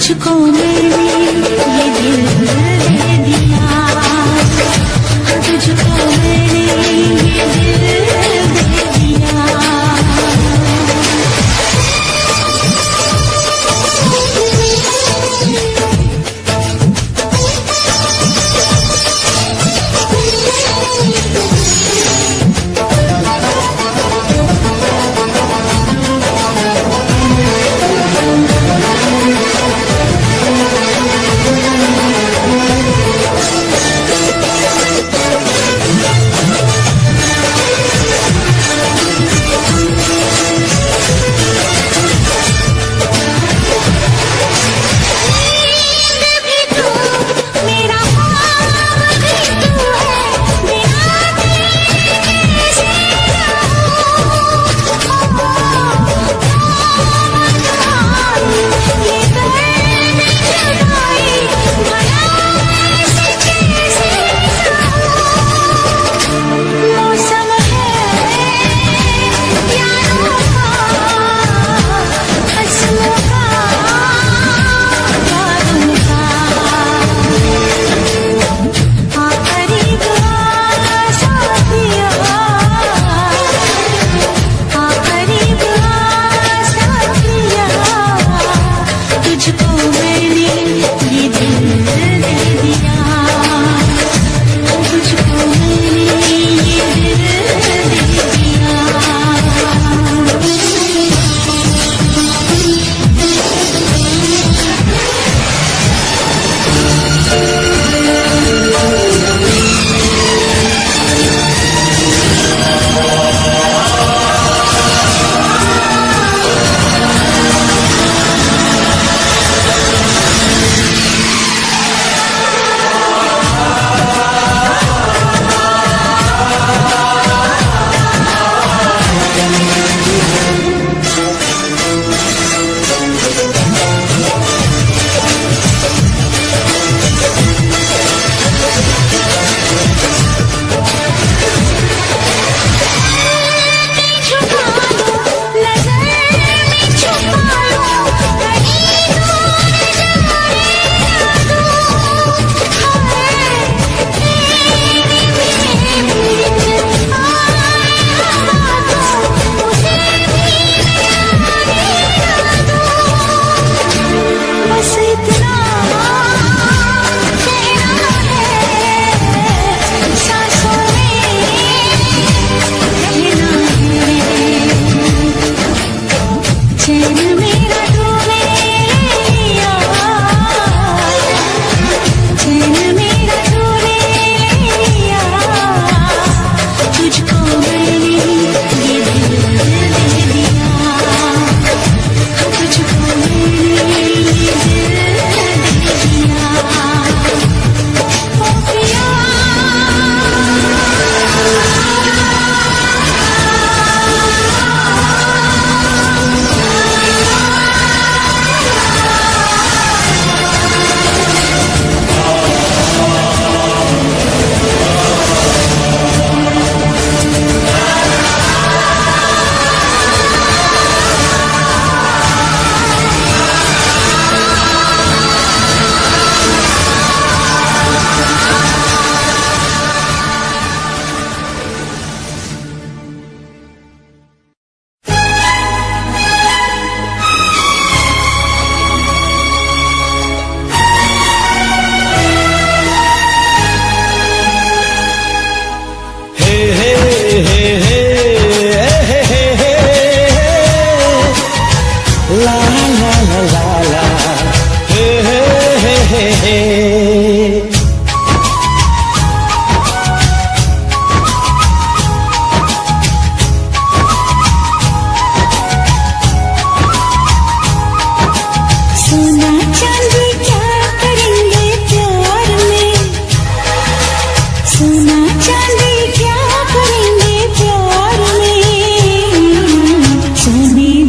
तुझको मैंने ये दिल दे दिया, तुझको मैंने ये दिल दे दिया।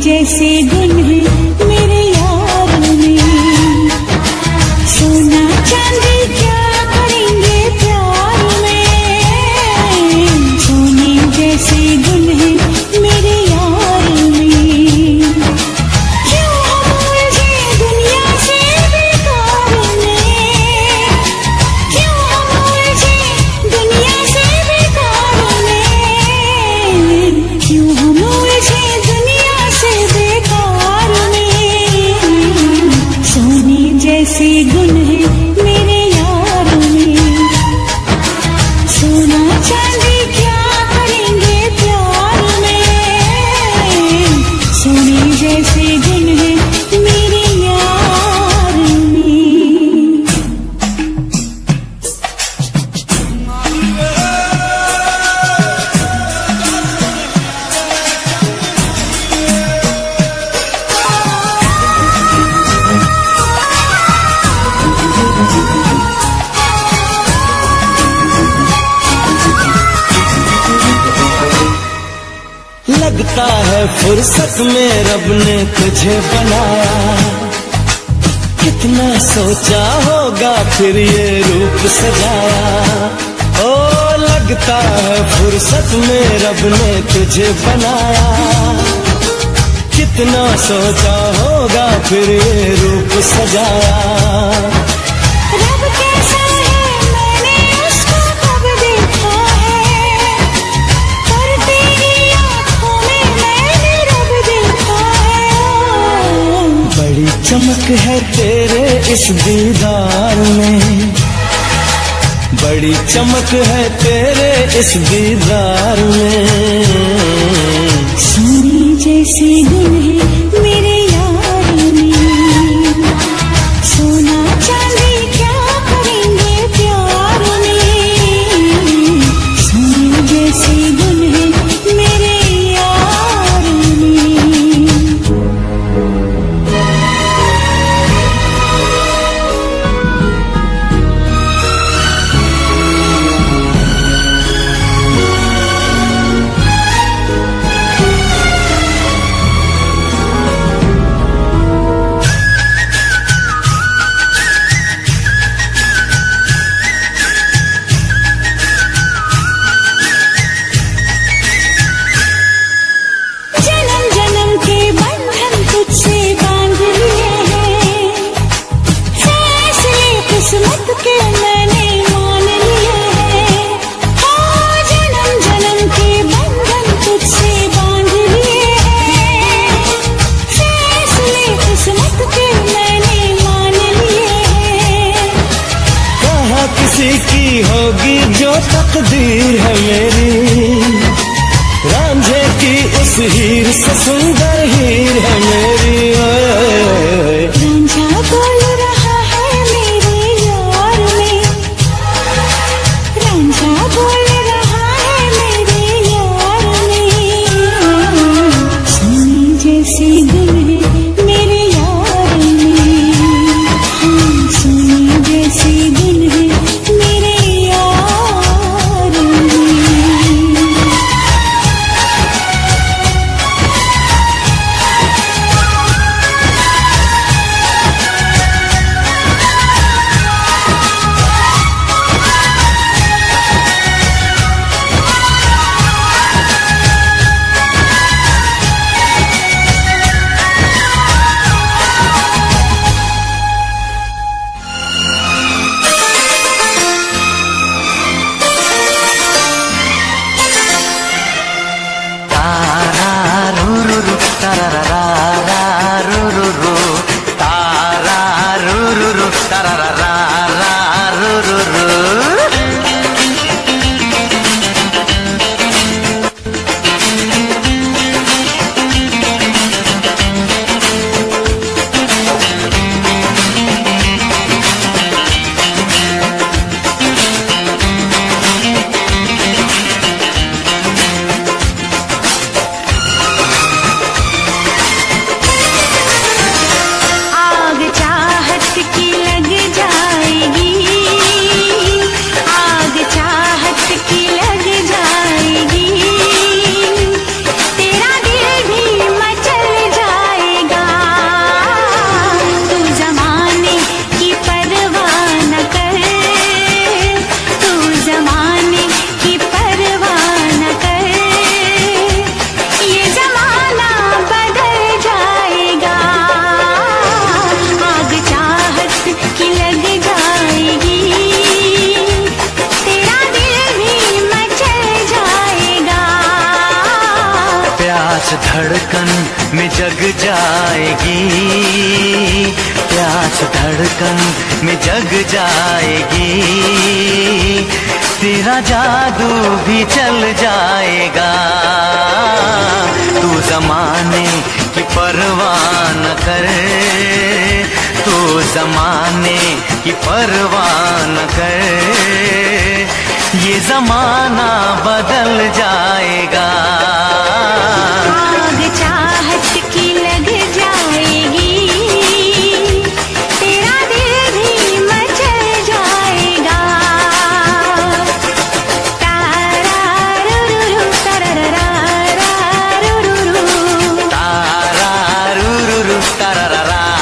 जैसे गुन है मेरे यार में, सोना गुण है मेरे यार में। सोना चांदी क्या करेंगे प्यार में, सोने जैसे गुण है मेरे यार में। लगता है फुर्सत में रब ने तुझे बनाया, कितना सोचा होगा फिर ये रूप सजाया। ओ लगता है फुर्सत में रब ने तुझे बनाया, कितना सोचा होगा फिर ये रूप सजाया। रब कैसा है मैंने उसको कब देखा है, पर तेरी आँखों में मैंने रब देखा है। बड़ी चमक है तेरे इस दीदार में, बड़ी चमक है तेरे इस दीदार में। सोने जैसे गुण है मेरे यार में, सोना चांदी क्या करेंगे प्यार में, सोने जैसे गुण है मेरे यार में। जन्म जन्म के बंधन तुझसे बांध लिए हैं, फैसले किस्मत के मैंने मान लिए हैं। ओ जन्म जन्म के बंधन तुझसे बांध लिए हैं, फैसले किस्मत के मैंने मान लिए हैं। कहाँ किसी की होगी जो तकदीर है मेरी, रांझे की उस हीर से सुंदर हीर है मेरी। ओए रांझा बोल रहा है मेरे यार में, रांझा बोल रहा है मेरे यार में। सोने जैसे गुण है मेरे यार में, हाँ सोने जैसे गुण है मेरे यार में। धड़कन में जग जाएगी, प्यास सांस धड़कन में जग जाएगी, तेरा जादू भी चल जाएगा। तू जमाने की परवाह न कर, तू जमाने की परवाह न कर, ये जमाना बदल जाएगा। आग चाहत की लग जाएगी, तेरा दिल भी मचल जाएगा। तारारुरुरु, तारारारारुरुरु, तारारुरुरु, तारारारारुरुरु।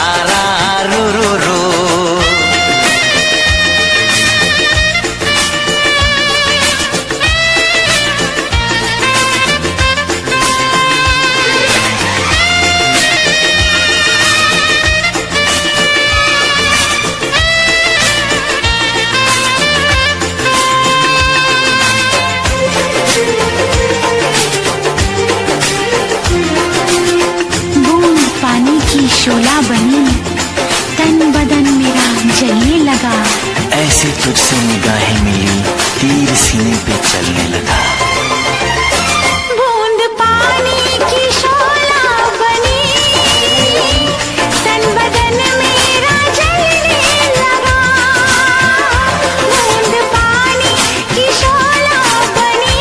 बूंद पानी की शोला बनी, तन बदन मेरा जलने लगा। ऐसे तुझसे निगाहें मिली, तीर सीने पे चलने लगा। बूंद पानी की शोला बनी, तन बदन मेरा जलने लगा। बूंद पानी की शोला बनी,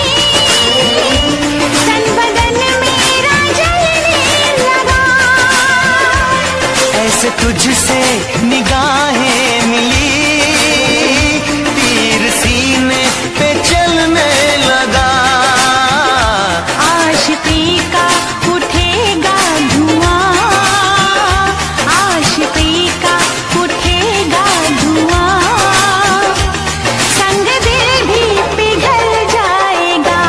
तन बदन मेरा जलने लगा। ऐसे तुझसे निगाहें मिली, तीर सीने पे चलने लगा। आशिकी का उठेगा धुआं, आशिकी का उठेगा धुआं, संग दिल भी पिघल जाएगा।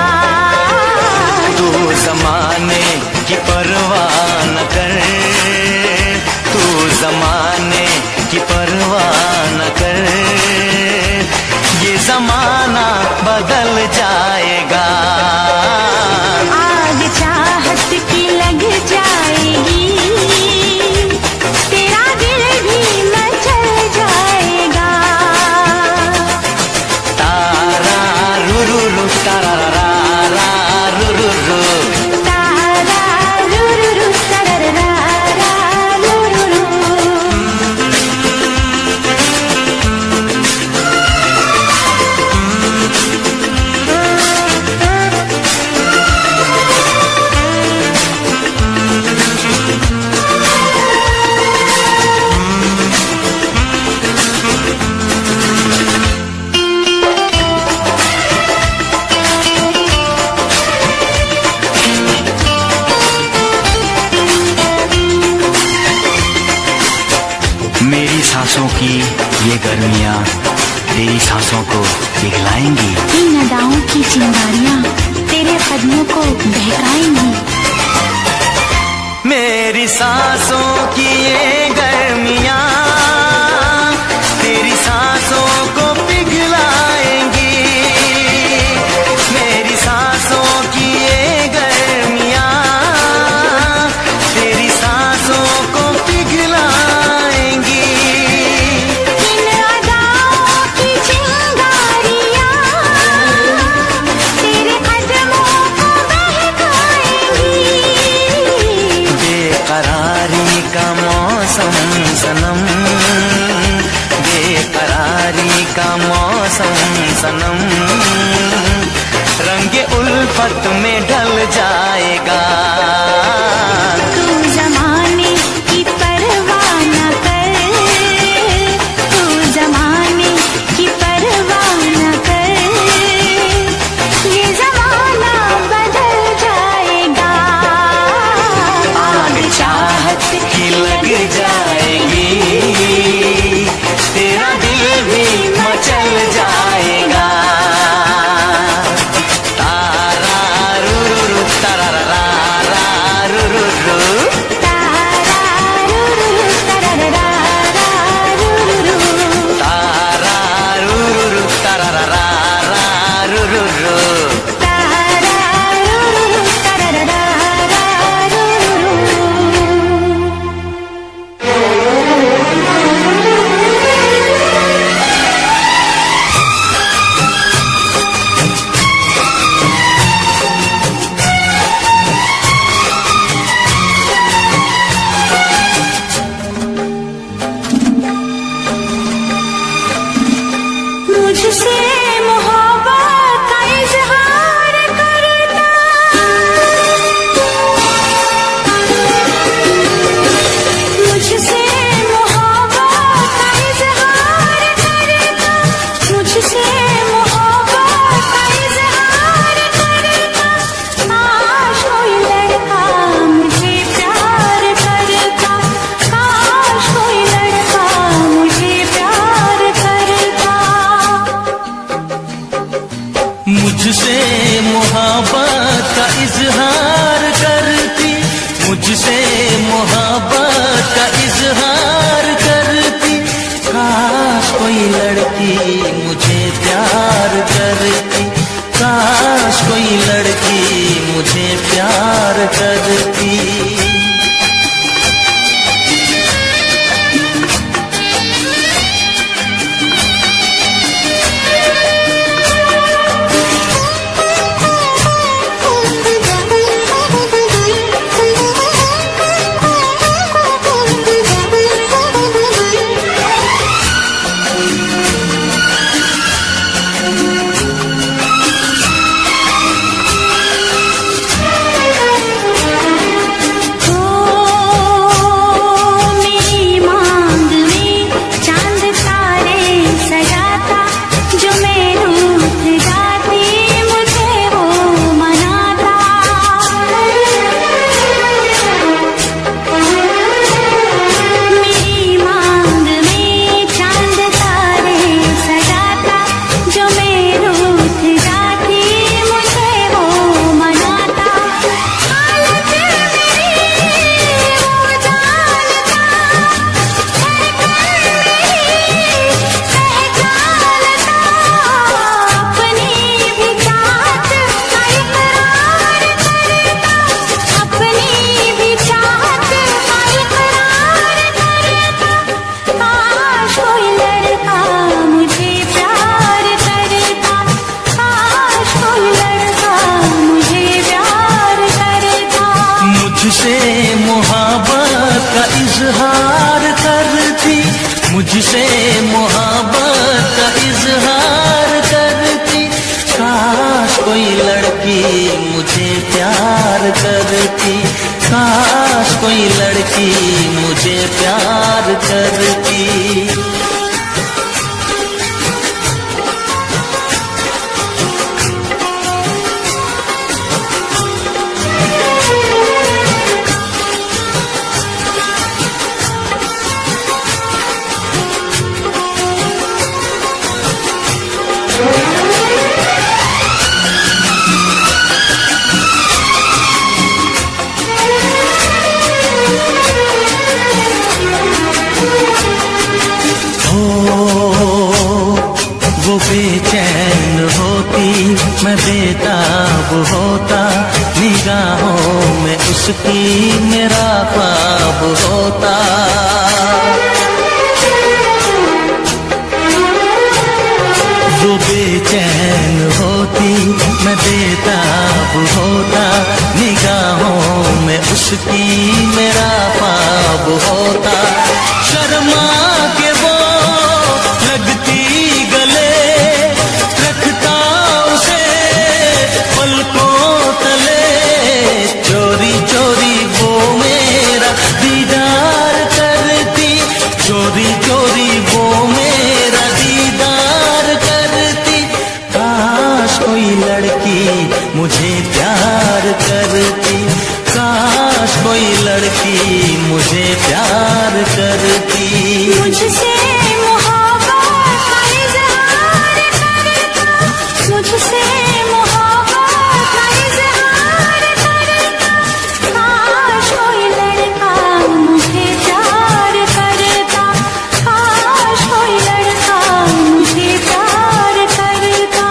तू जमाने की परवाह न कर, तू जमाने की परवाह न कर, ये जमाना बदल जाएगा। आग चाहत की लग जाएगी, तेरा दिल भी मचल जाएगा। तारारुरुरु, तारारारारुरुरु। तारारुरुरु, तारारारारुरुरु। मेरी सांसों की ये गर्मियाँ तेरी सांसों को पिघलाएंगी। इन अदाओं की चिंगारियां तेरे कदमों को बहकाएंगी। मेरी सांसों की ये गर्मियाँ तेरी सांसों को पिघलाएंगी। मेरी सांसों की ये गर्मियाँ तेरी सांसों को पिघलाएंगी। इन अदाओं की चिंगारियां तेरे कदमों को बहकाएंगी। बेकरारी का मौसम सनम, बेकरारी का मौसम सनम, रंगे उल्फत में ढल जाएगा। तू जमाने की परवाह न कर, तू जमाने की परवाह न कर, ये जमाना बदल जाएगा। आग चाहत की लग जाएगी, तेरा दिल भी मचल जाएगा। तारारुरुरु, तारारारा। मुझसे मोहब्बत का इजहार करती, काश कोई लड़की मुझे प्यार करती, काश कोई लड़की मुझे प्यार करती। मुझसे मोहब्बत का इजहार करती, मुझसे मोहब्बत का इजहार करती, काश कोई लड़की मुझे प्यार करती, काश कोई लड़की मुझे प्यार करती। वो बेचैन होती, मैं बेताब होता, निगाहों में उसकी मेरा ख्वाब होता। वो बेचैन होती, मैं बेताब होता, निगाहों में उसकी मेरा ख्वाब होता। शर्मा के वो लगती गले, रखता उसे पलकों तले, चोरी चोरी वो मेरा दीदार करती, चोरी चोरी वो मेरा दीदार करती। काश कोई लड़की मुझे प्यार करती, काश कोई लड़की मुझे प्यार करती। मुझसे मोहब्बत का इजहार करता, मुझसे मोहब्बत का इजहार करता, काश कोई लड़का मुझे प्यार करता, काश कोई लड़का मुझे प्यार करता।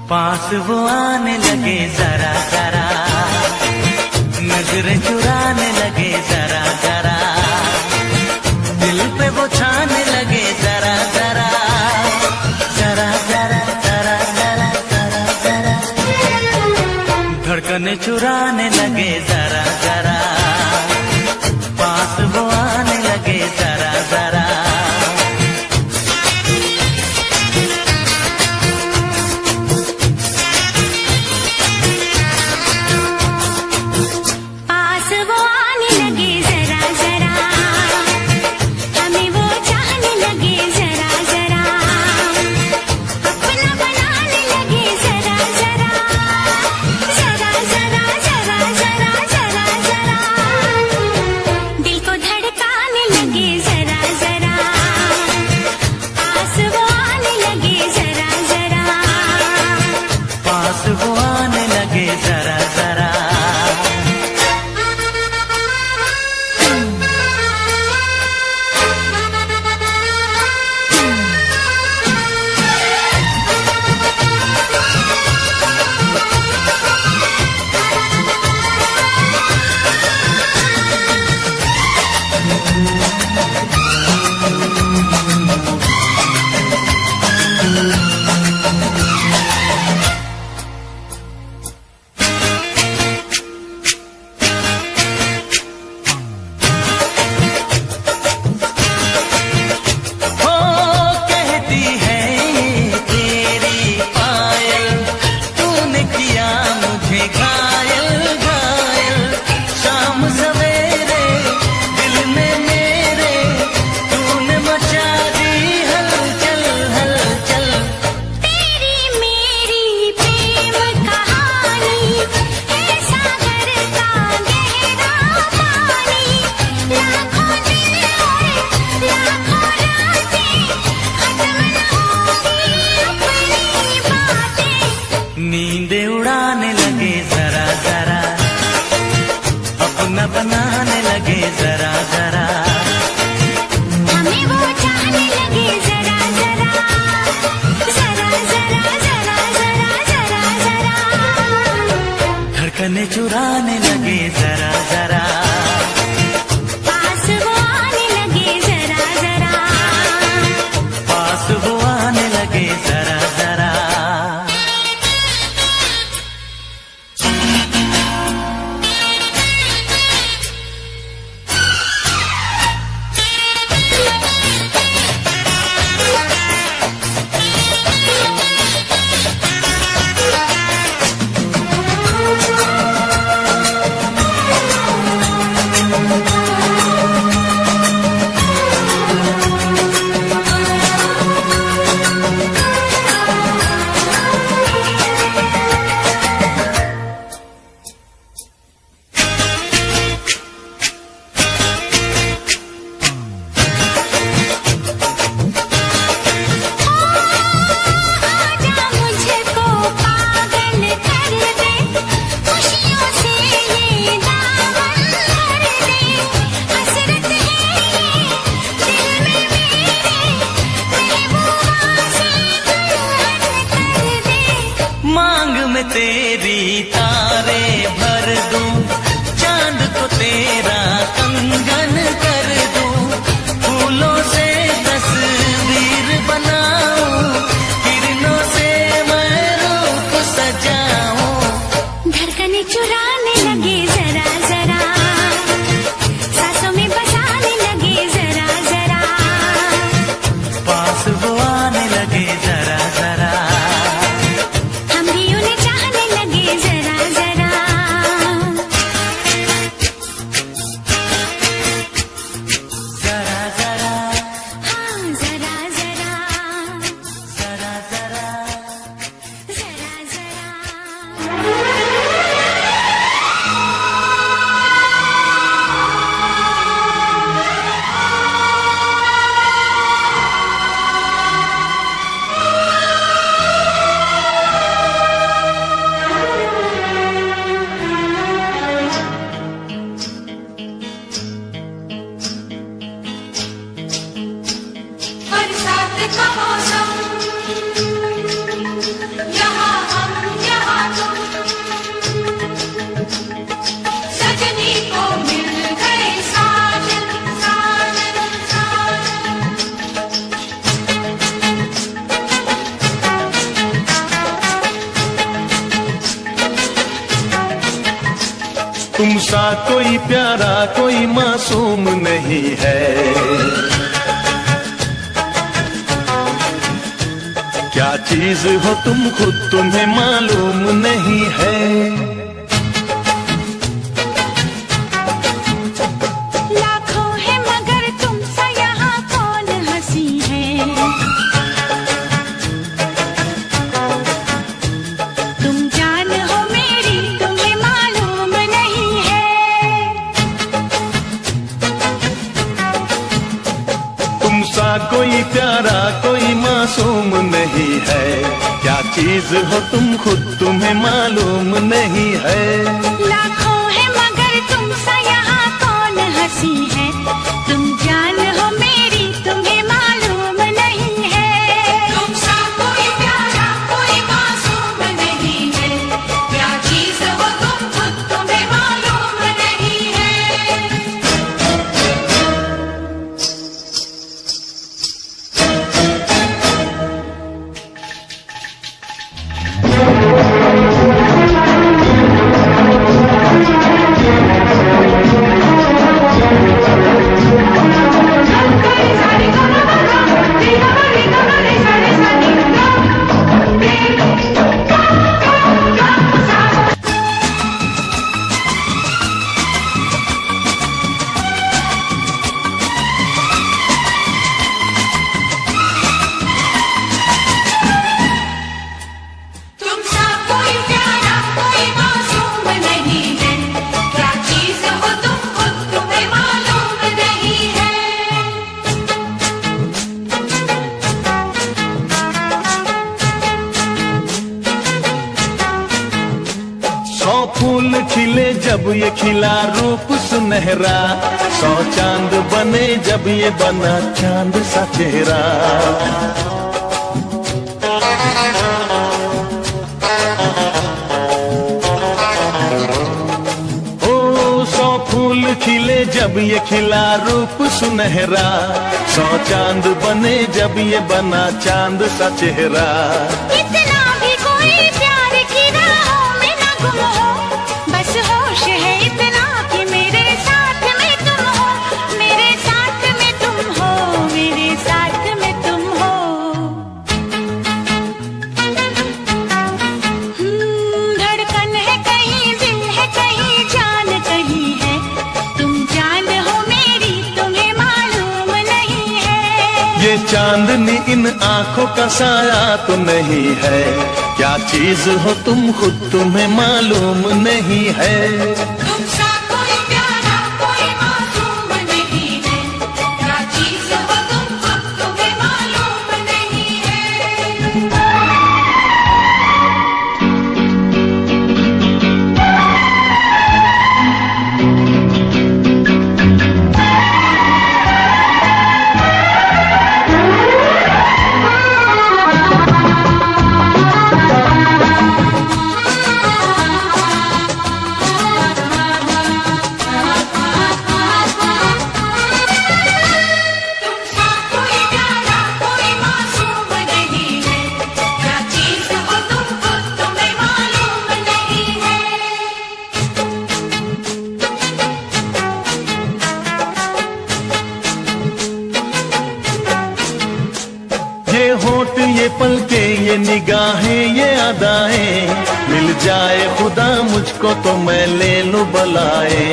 पास वो आने लगे जरा जरा, नजरें चुराने लगे जरा जरा, दिल पे वो छाने लगे जरा जरा, जरा जरा जरा जरा जरा जरा, धड़कने चुराने लगे जरा जरा, पास वो आने लगे जरा जरा। पास का मौसम, यहाँ हम यहाँ तुम, सजनी को मिल गए साजन साजन साजन। तुम सा कोई प्यारा कोई मासूम नहीं है, क्या चीज हो तुम खुद तुम्हें मालूम नहीं है। लाखों है मगर तुम सा यहाँ कौन हंसी है, तुम जान हो मेरी तुम्हें मालूम नहीं है। तुम सा कोई प्यारा कोई मासूम नहीं है, क्या चीज हो तुम खुद तुम्हें मालूम नहीं है। लाखों है मगर तुम सा यहाँ कौन हंसी है, तुम जान हो मेरी तुम्हें मालूम नहीं है। तुम सा कोई प्यारा कोई मासूम नहीं है, क्या चीज हो तुम खुद तुम्हें मालूम नहीं है। तुम सा कोई प्यारा कोई मासूम नहीं है, क्या चीज हो तुम खुद तुम्हें मालूम नहीं है। 100 फूल खिले जब ये खिला रूप सुनहरा, 100 चांद बने जब ये बना चांद सा चेहरा। ओ 100 फूल खिले जब ये खिला रूप सुनहरा, 100 चांद बने जब ये बना चांद सा चेहरा। इतना भी कोई प्यार की राहों में न गुम हो, बस होश है इतना कि मेरे साथ में तुम हो, मेरे साथ में तुम हो, मेरे साथ में तुम हो। धड़कन है कहीं दिल है कहीं जान कहीं है, तुम जान हो मेरी तुम्हें मालूम नहीं है। ये चांदनी इन आंखों का साया तो नहीं है, क्या चीज हो तुम खुद तुम्हें मालूम नहीं है। तुम सा कोई प्यारा कोई मासूम नहीं है, क्या चीज हो तुम खुद तुम्हें मालूम नहीं है। तुम सा कोई प्यारा कोई मासूम नहीं है, क्या चीज हो तुम खुद तुम्हें मालूम नहीं है। ये होठ ये पलके ये निगाहें ये अदाएं, मिल जाए खुदा मुझको तो मैं ले लूं बलाए।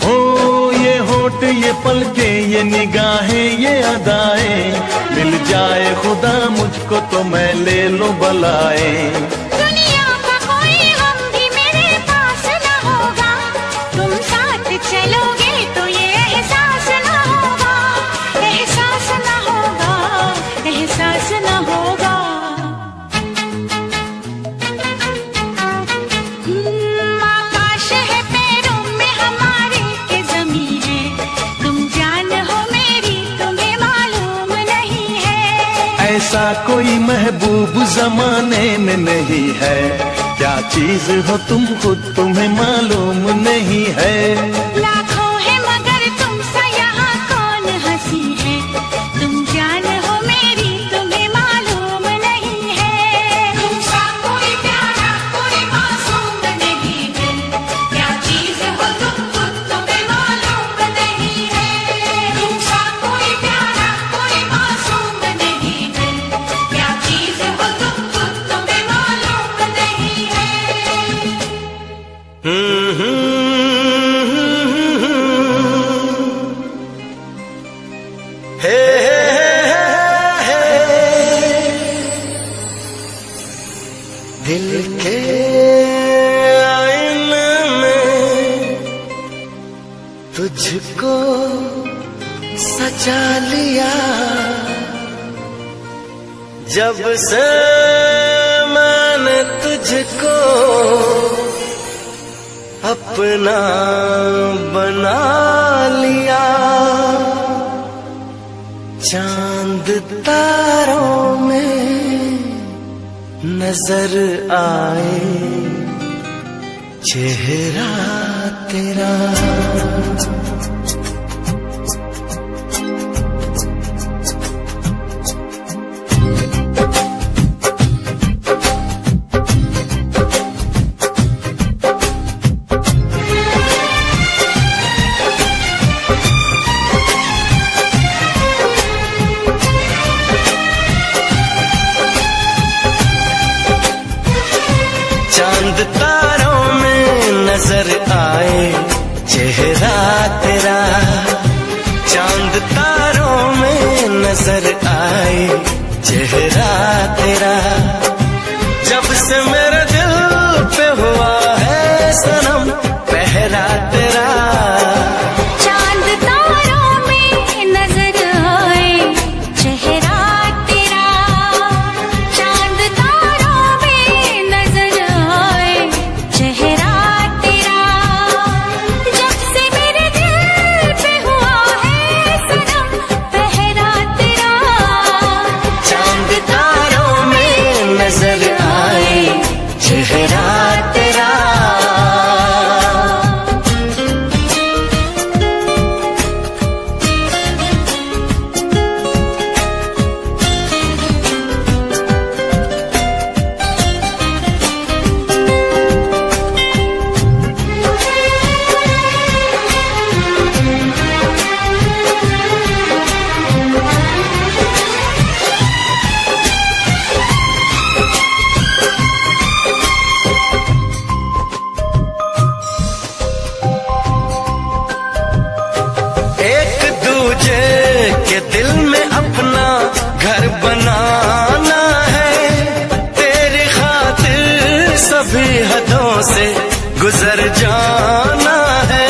ओ ये होठ ये पलके ये निगाहें ये अदाएं, मिल जाए खुदा मुझको तो मैं ले लूं बलाए। दुनिया का कोई गम भी मेरे पास न होगा, तुम साथ चलोगे तो ये एहसास न होगा, एहसास न होगा, एहसास न होगा। आकाश है कोई महबूब जमाने में नहीं है। क्या चीज हो तुम खुद तुम्हें मालूम नहीं है। लाखों है मगर तुम सा यहाँ कौन हंसी है। तुम जान हो मेरी तुम्हें मालूम नहीं है। तुमसा कोई प्यारा कोई मासूम नहीं है। क्या चीज हो तुम खुद तुम्हें मालूम नहीं है। तुमसा कोई प्यारा कोई मासूम नहीं है। क्या चीज हो तुम खुद तुम्हें मालूम नहीं है। हे दिल के आईने में तुझको सजा लिया। जब से मैंने तुझको अपना बना लिया। चांद तारों में नजर आए चेहरा तेरा। चांद तारों में नजर आए चेहरा तेरा। चांद तारों में नजर आए चेहरा तेरा। जब से मेरे दिल पे हुआ है सनम पहरा तेरा। चांद तारों में नजर आए चेहरा तेरा। चांद तारों में नजर आए चेहरा तेरा। जब से मेरे दिल पे हुआ है सनम पहरा तेरा। चांद तारों में नजर आए चेहरा तेरा। एक दूजे के दिल में अपना घर बनाना है। तेरी खातिर सभी हदों से गुजर जाना है।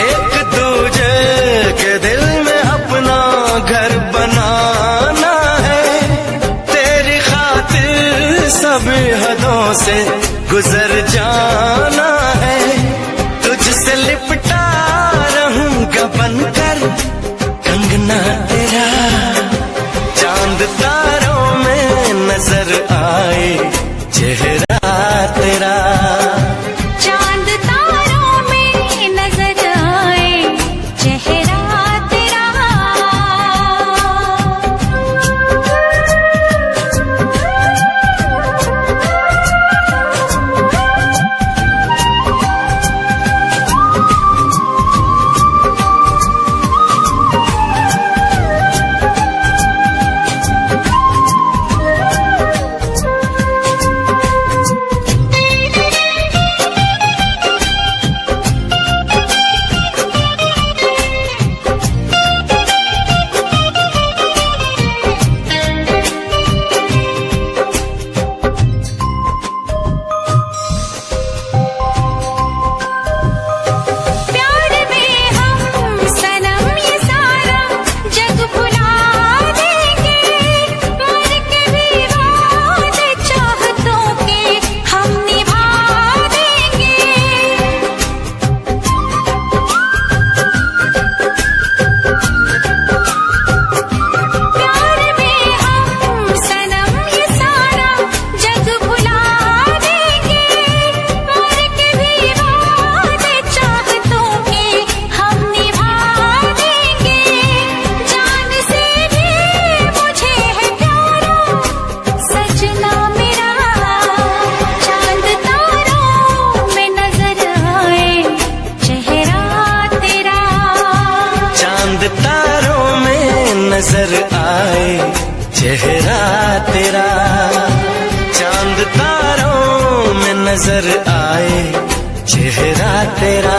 एक दूजे के दिल में अपना घर बनाना है। तेरी खातिर सभी हदों से गुजर जाना है। तुझसे लिपटा रहूंगा बनकर कंगना तेरा। चांद तारों में नजर आए चेहरा तेरा। चांद तारों में नजर आए चेहरा तेरा। नजर आए चेहरा तेरा, चांद तारों में नजर आए चेहरा तेरा।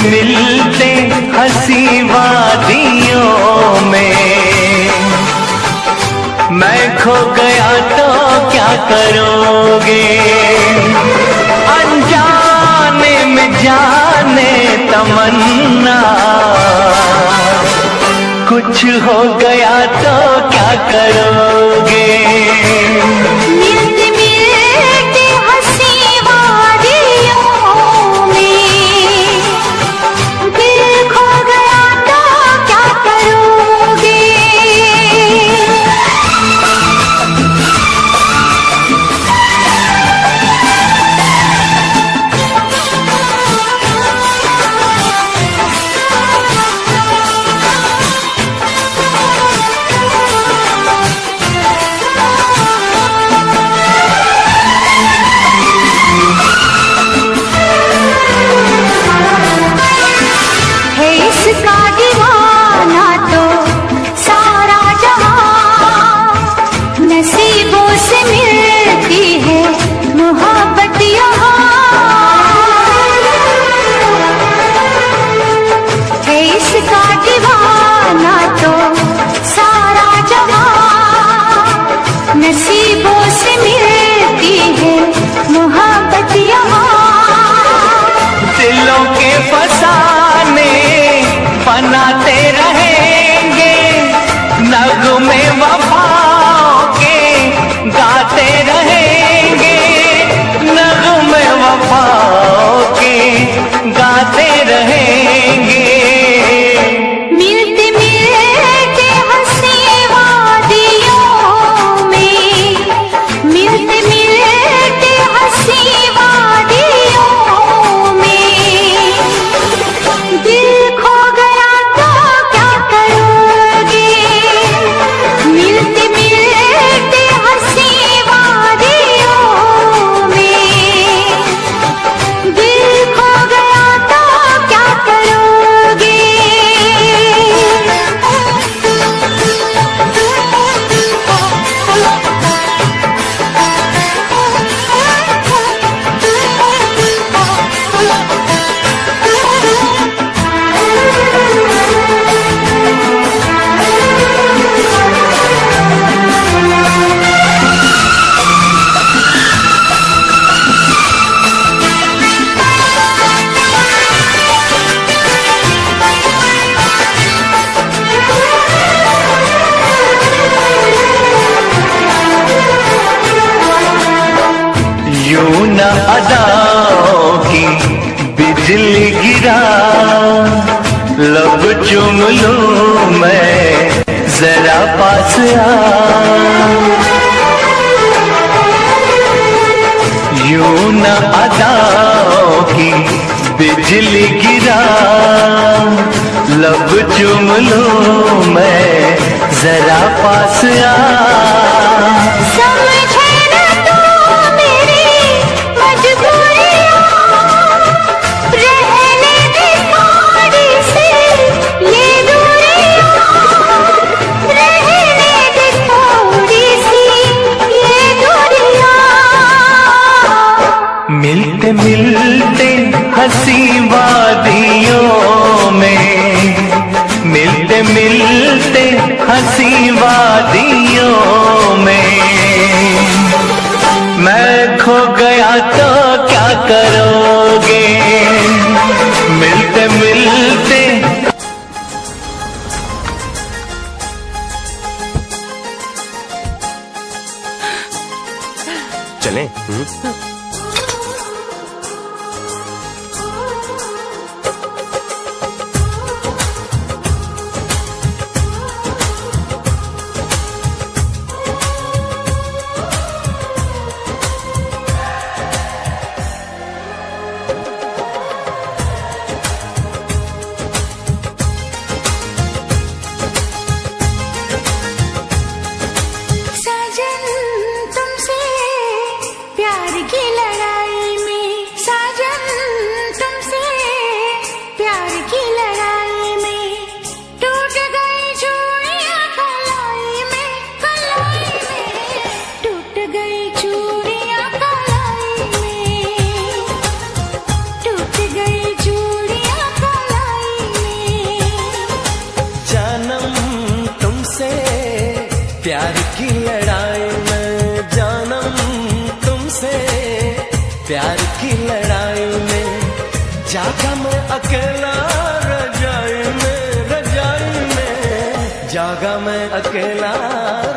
मिलते हंसी वादियों में मैं खो गया तो क्या करोगे, अनजाने में जाने तमन्ना, कुछ हो गया तो क्या करोगे। नसीबों से मिलती है मोहब्बत यहाँ, दिलों के फसाने बनाते रहेंगे, नगमे वफाओं के गाते रहेंगे, नगमे वफाओं के गाते रहेंगे। यूं न अदाओं की बिजली गिरा, लब चूम लूं मैं जरा पास आ। यूं न अदाओं की बिजली गिरा, लब चूम लूं मैं जरा पास आ। रहने दे थोड़ी सी करोगे। मिलते मिलते चलें? साजन तुमसे प्यार की लड़ाई में, साजन तुमसे प्यार की लड़ाई में टूट गई चूड़ियां कलाई में, कलाई में टूट गई चूड़ियां कलाई में, टूट गई चूड़ियां कलाई में। जानम तुमसे प्यार की लड़ाई में, जानम तुमसे प्यार की लड़ाई में जागा मैं अकेला रजाई में, रजाई में जागा मैं अकेला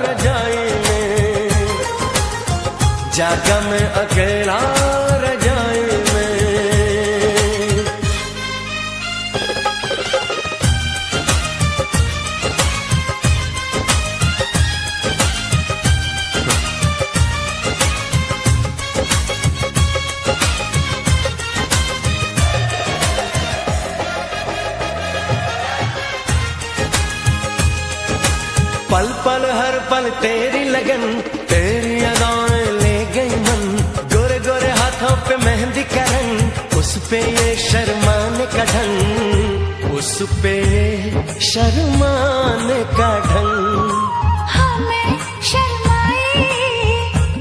रजाई में, जागा मैं अकेला रजाई में। पल पल हर पल तेरी लगन, तेरी अदाएं ले गई मन, गोरे गोरे हाथों पे मेहंदी का रंग, उस पे ये शर्माने का ढंग, उस पे ये शर्माने का ढंग। हमें शर्माए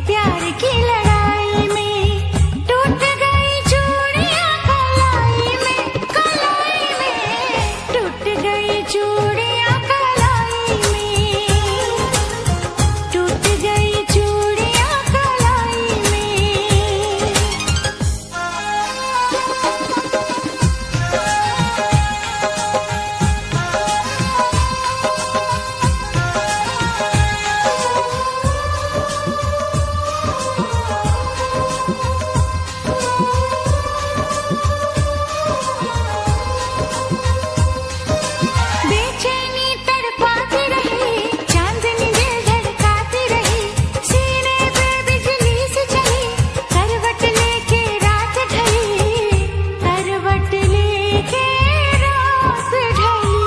प्यार की लड़ाई में टूट गई चूड़ियां कलाई में, कलाई में टूट गई चूड़ियां कलाई में, टूट गई चूड़ियां कलाई में। बेचैनी तड़पाती रही, चांदनी दिल धड़काती रही, सीने पे बिजली से चली, करवट लेके रात ढली, करवट लेके रात ढली।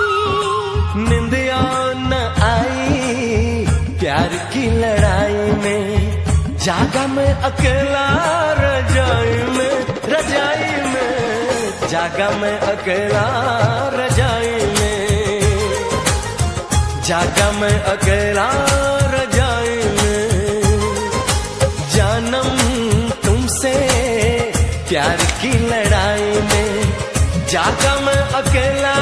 निंदिया न आई प्यार की लड़ाई में, जागा मैं अकेला रजाई में, रजाई में जागा मैं अकेला रजाई में, जागा मैं अकेला रजाई में। जानम तुमसे प्यार की लड़ाई में जागा मैं अकेला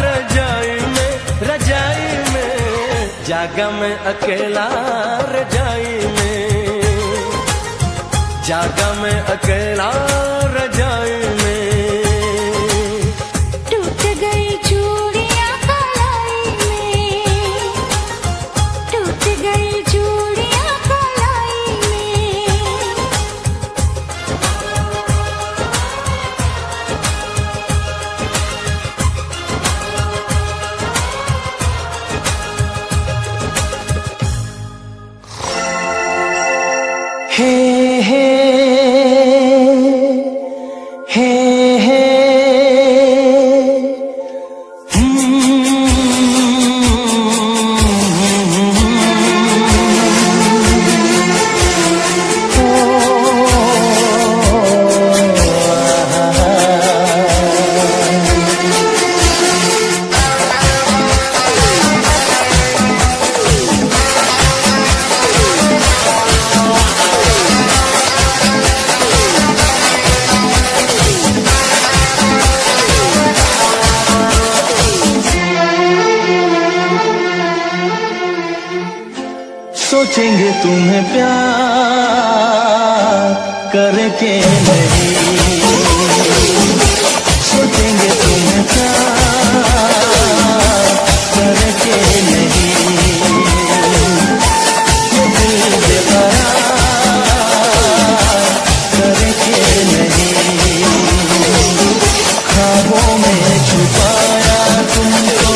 रजाई में, रजाई में जागा मैं अकेला रजाई में, जागा मैं अकेला रजाई में। टूट गई चूड़ियां कलाई में, टूट गई चूड़ियां कलाई में। हे हे हे हे सोचेंगे तुम्हें प्यार करके नहीं। प्यार करके नहीं, ये दिल बेकरार करके नहीं, ख्वाबों में छुपाया तुमको,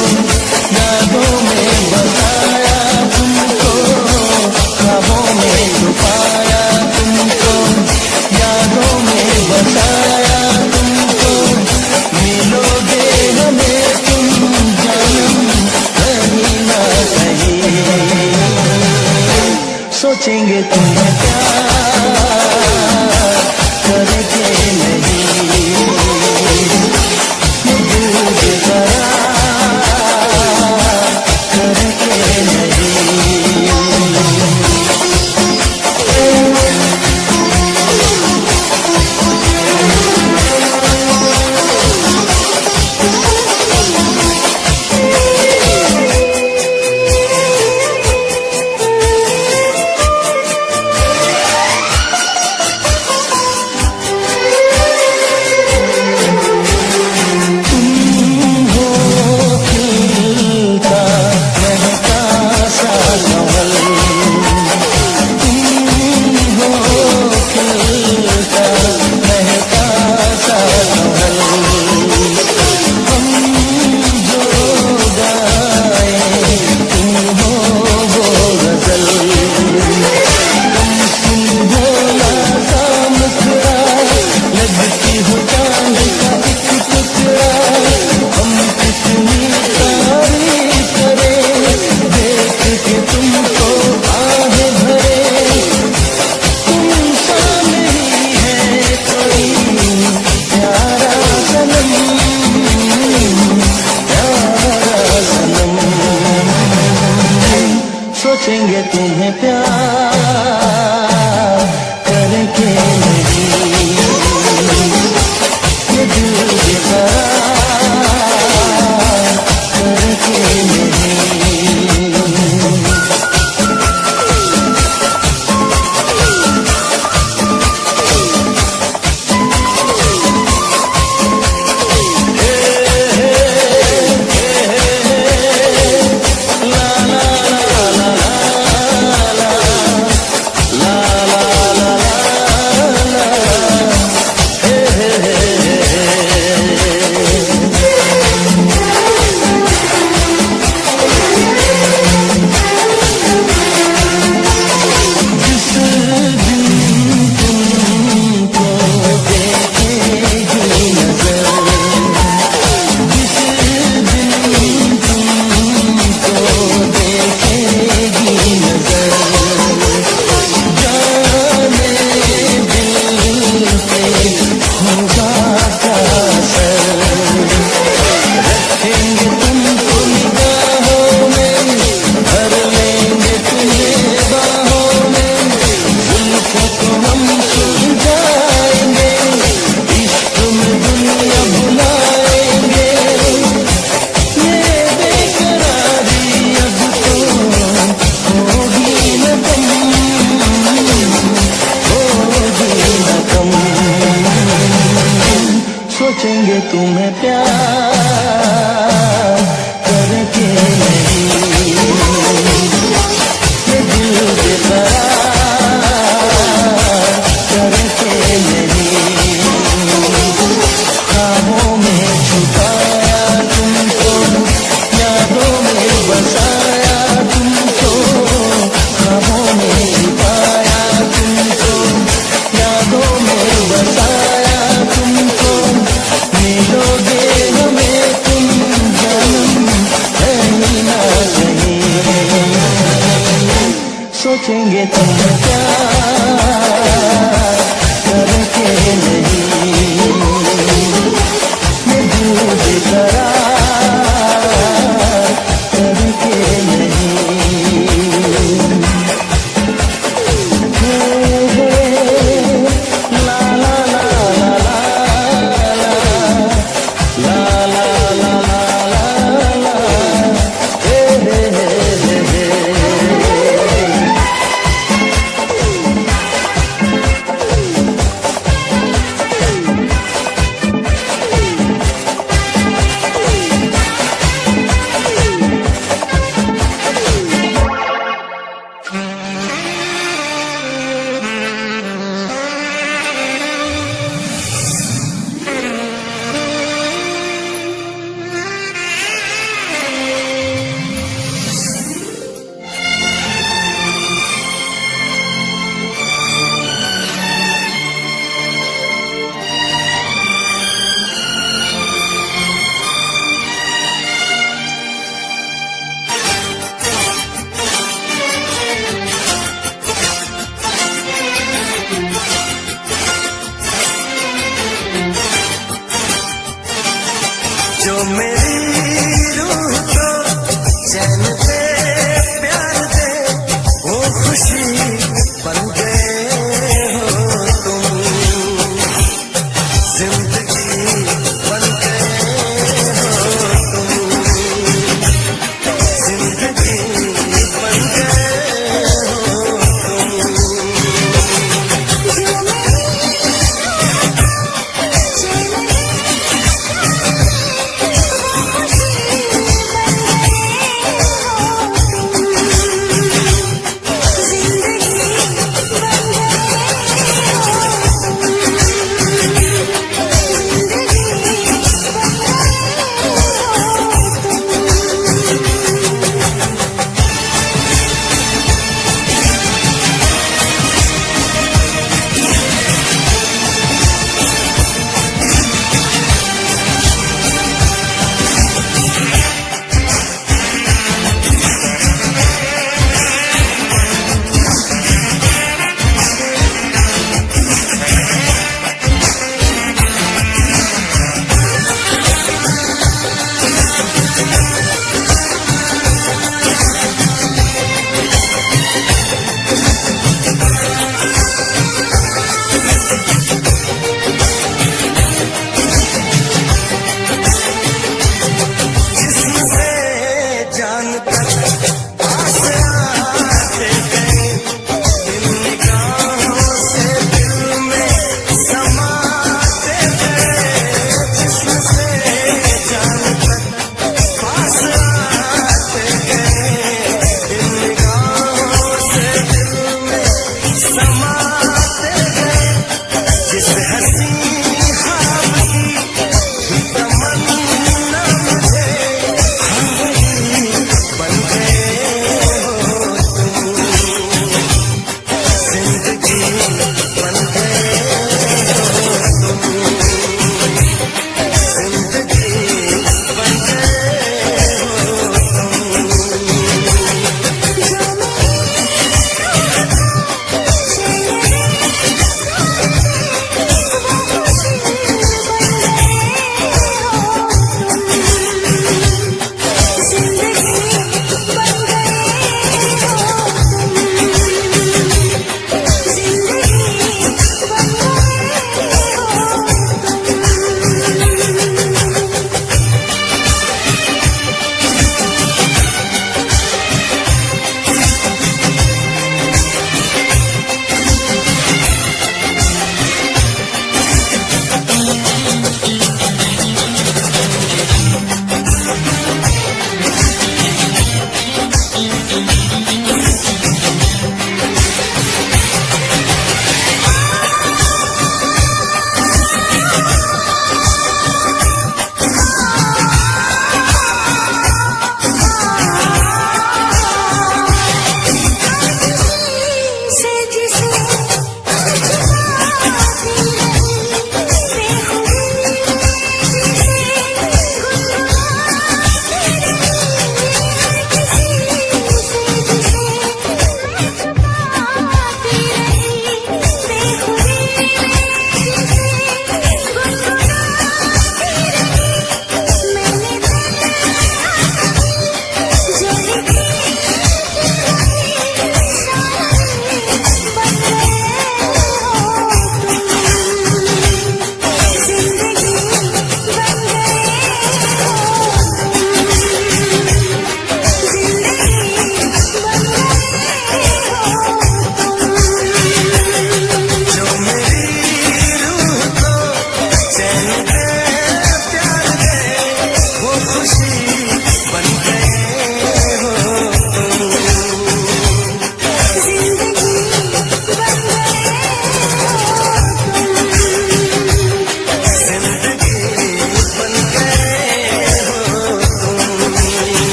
यादों में बताया तुमको, ख्वाबों में छुपाया तुमको, यादों में बताया तुमको, मिलोगे हमें तुम जन्म कहीं ना कहीं, सोचेंगे तुम्हें प्यार करके नहीं, ये दिल बेकरार करके नहीं। सोचेंगे तुम्हें प्यार करके नहीं, ये दिल बेकरार करके नहीं। सोचेंगे तुम्हें प्यार करके नहीं, ये दिल बेकरार करके नहीं, ख्वाबों में छुपाया तुमको, यादों में बसाया तुमको, ख्वाबों में छुपाया तुमको, यादों में बसाया तुमको, मिलोगे हमें तुम जन्म कहीं ना कहीं, सोचेंगे तुम्हें प्यार करके नहीं, ये दिल बेकरार करके नहीं। ला ला ला ला ला ला ला ला ला ला, हे हे हे हे हे। जिस्म से जान तक पास आते गए, इन निगाहों से दिल में समाते गए। जिस्म से जान तक पास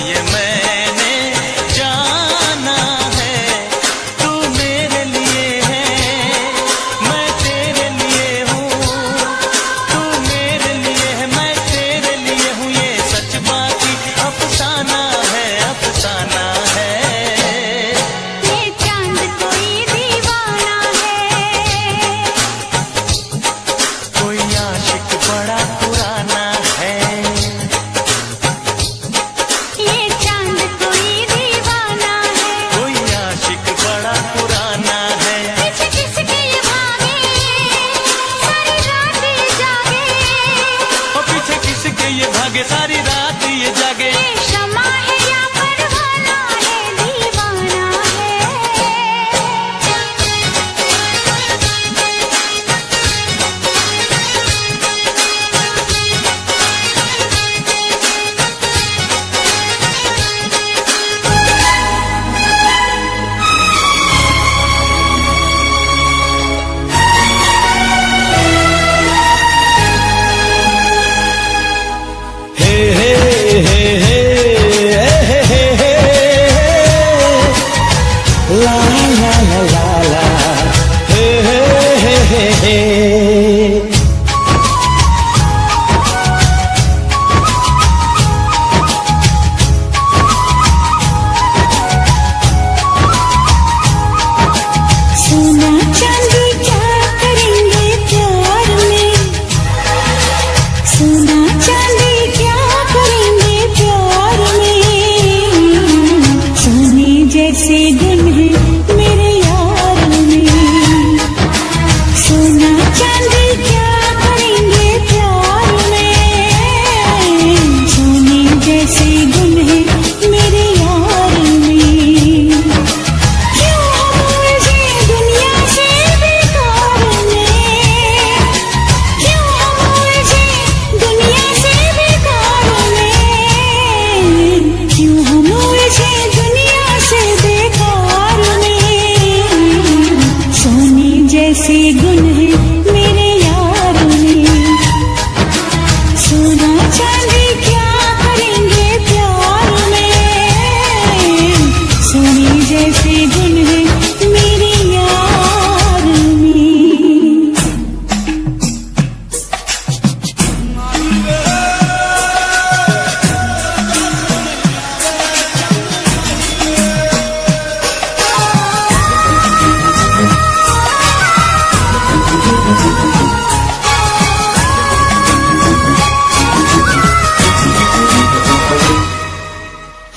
ये मैंने जाना है, तू मेरे लिए है, मैं तेरे लिए हूँ, तू मेरे लिए है, मैं तेरे लिए हूँ, ये सच बाकी अफसाना है, अफसाना है। ये चांद कोई दीवाना है, कोई आशिक बड़ा पुराना है, ये चांद कोई दीवाना है। कोई आशिक बड़ा पुराना है। पीछे किसके ये भागे, सारी रात ये जागे। और पीछे किसके ये भागे, सारी रात ये जागे। ये शमा है या परवाना है, दीवाना है। हे हे हे हे हे हे हे ला ला ला ला ला हे हे हे हे हे। सोना चांदी क्या करेंगे प्यार में, सोना चांदी क्या करेंगे प्यार में। सोने जैसे गुण है मेरे यार में, सोना चांदी क्या करेंगे प्यार में। सोने जैसे गुण है मेरे यार में। क्यों हम उलझे दुनिया से बेकार में, क्यों हम उलझे दुनिया से बेकार में, क्यों हम उलझे दुनिया से बेकार में। सोने जैसे गुण है मेरे यार में, सोना चांदी क्या करेंगे प्यार में। सोने जैसे गुण है मेरे यार में।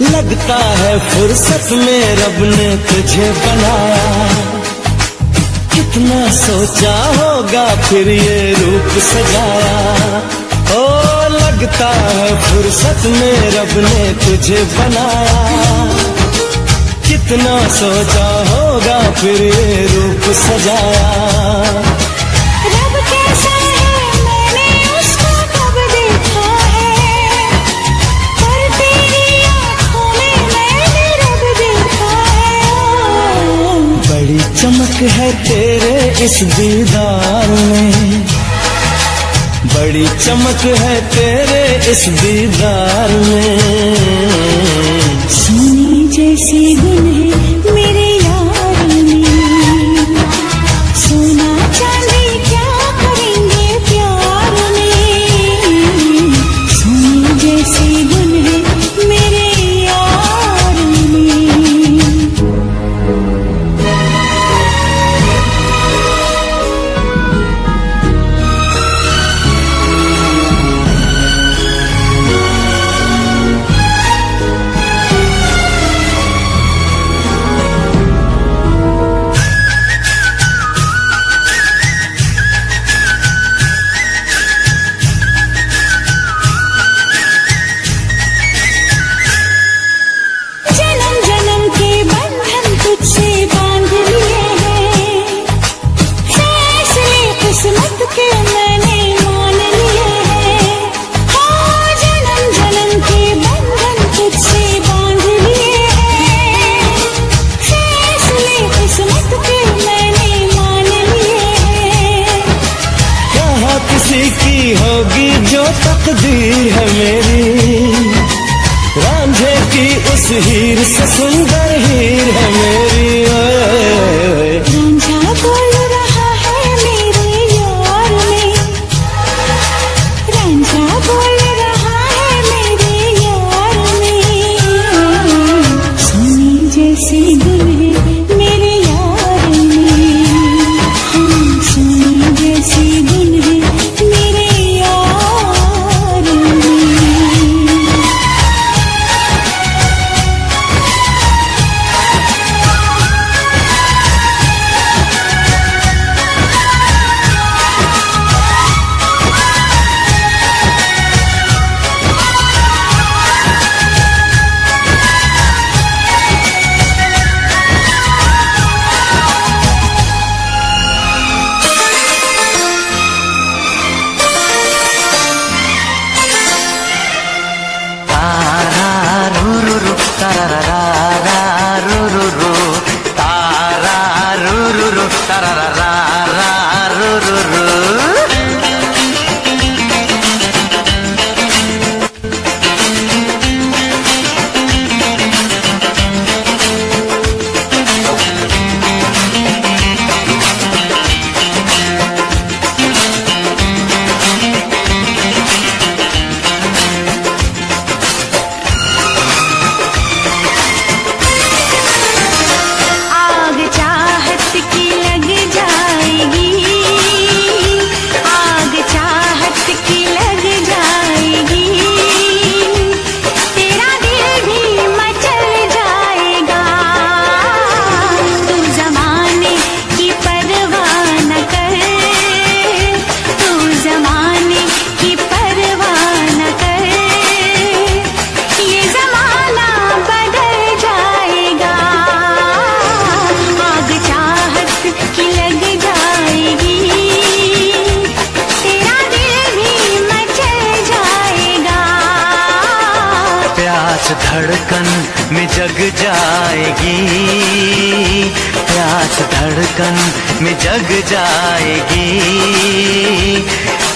लगता है फुर्सत में रब ने तुझे बनाया, कितना सोचा होगा फिर ये रूप सजाया। ओ लगता है फुर्सत में रब ने तुझे बनाया, कितना सोचा होगा फिर ये रूप सजाया। रब कैसा है मैंने उसको कब देखा है, पर तेरी आँखों में मैंने रब देखा है। बड़ी चमक है तेरे इस दीदार में, बड़ी चमक है तेरे इस दीदार में। सोने जैसे गुण है मेरे यार में, सोना चांदी क्या करेंगे प्यार में। सोने जैसे गुण है मेरे यार में। होगी जो तकदीर है मेरी, रांझे की की उस हीर से सुंदर हीर है मेरी। ओए रांझा बोल रहा है मेरे यार में, रांझा बोल रहा है मेरे यार में। सोने जैसी धुन है मेरे यार में, सोने जैसी धुन है मेरे यार में। आग चाहत की लग जाएगी, आग चाहत की लग जाएगी। तेरा दिल भी मचल जाएगा। तू जमाने की परवाह न कर, तू जमाने की परवाह न कर। ये जमाना बदल जाएगा। आग चाहत की लग जाएगी, तेरा दिल भी मचल जाएगा। प्यास धड़कन में जग जाएगी, प्यास धड़कन में जग जाएगी।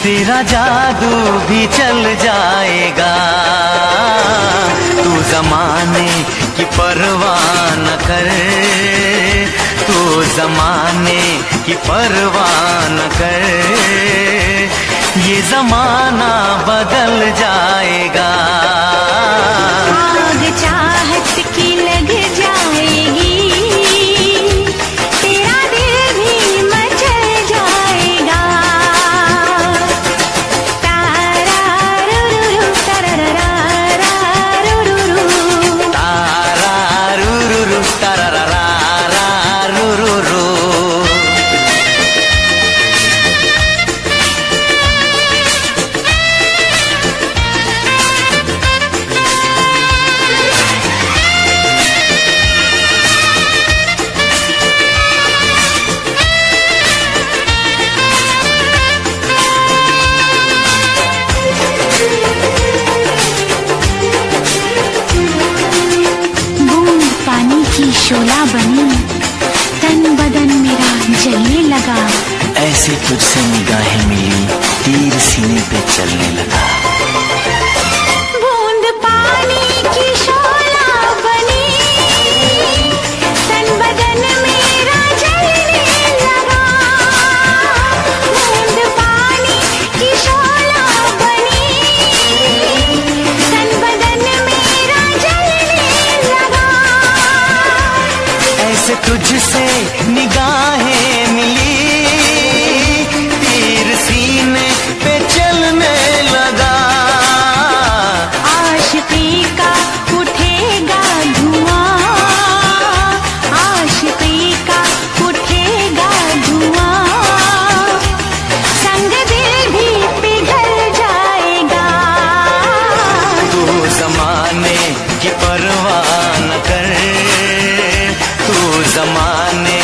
तेरा जादू भी चल जाएगा। तू जमाने की परवाह न कर, तू जमाने की परवाह न कर। ये जमाना बदल जाएगा। आग चाहत की लग जाएगी, तेरा दिल भी मचल जाएगा। तारारुरु, तारारारारुरु। तारा रुरु तारारा रुरु। बूंद पानी की शोला बनी, तन बदन मेरा जलने लगा। ऐसे तुझसे निगाहें मिली, तीर सीने पे चलने लगा। बूंद पानी की शोला बनी, तन बदन मेरा जलने लगा। बूंद पानी की शोला बनी, तन बदन मेरा जलने लगा। ऐसे तुझसे निगाहें मिली, तीर सीने पे चलने लगा। आशिकी का उठेगा धुआं, आशिकी का उठेगा धुआं। संग दिल भी पिघल जाएगा। तू जमाने की परवाह न कर, तू जमाने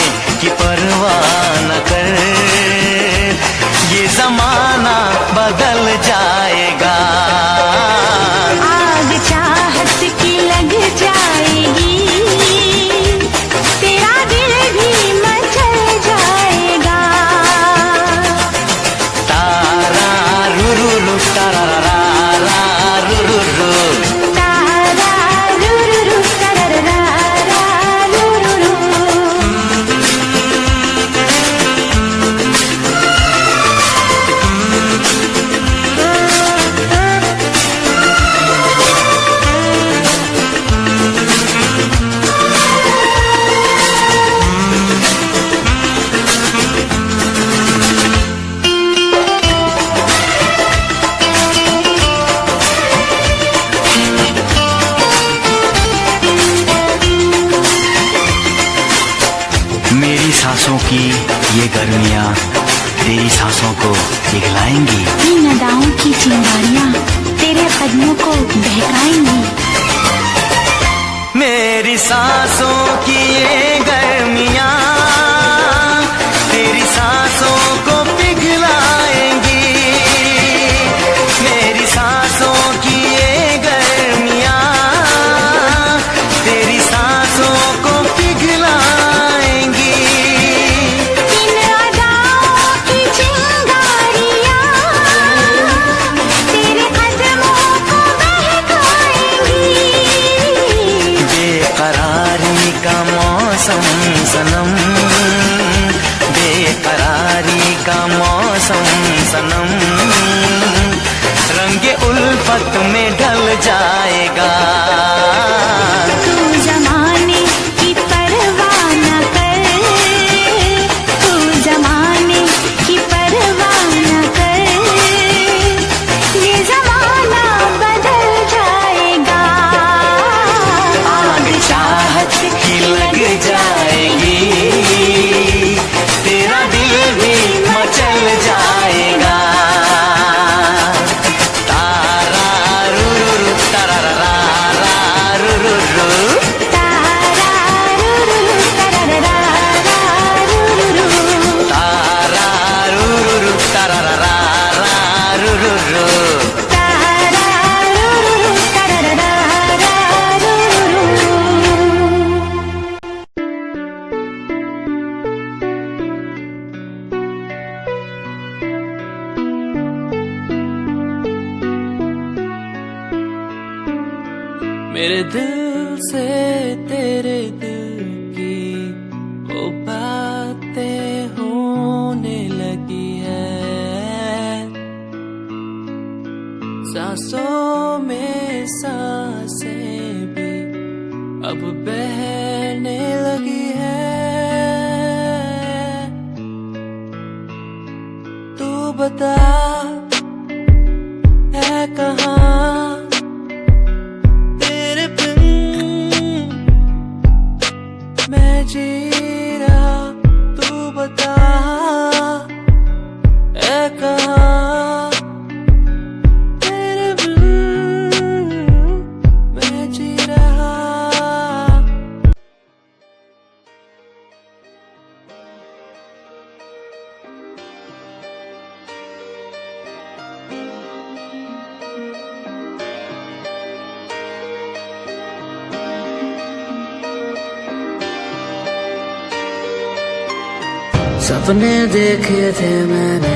की ये गर्मियाँ तेरी सांसों को पिघलाएंगी। इन अदाओं की चिंगारियां तेरे कदमों को बहकाएंगी। मेरी सांसों की ये गर्मियाँ तेरी सांसों को पिघलाएंगी। मेरी सांसों की ये गर्मियाँ तेरी सांसों को पिघलाएंगी। इन अदाओं की चिंगारियां तेरे कदमों को बहकाएंगी। बेकरारी का मौसम सनम, बेकरारी का मौसम सनम, रंगे उल्फत में ढल जाएगा। तू जमाने की परवाह न कर, तू जमाने की परवाह न कर, ये जमाना बदल जाएगा। आग चाहत की लग जाएगी, तेरा दिल भी मचल जाएगा। तारा रू रू रू तारा रा रा रू रू रू। तारा रू रू रू तारा रा रा रू रू रू। तारा रू रू रू तारा रा रा रू रू रू। तारा रू रू रू तारा रा रा रू रू रू। मेरे दिल से तेरे दिल की वो बातें होने लगी है, सांसों में सांसें भी अब बहने लगी है। तू बता है कहाँ तेरे बिन मैं जी रहा, तू बता है कहाँ तेरे बिन मैं जी रहा। सपने देखे थे मैंने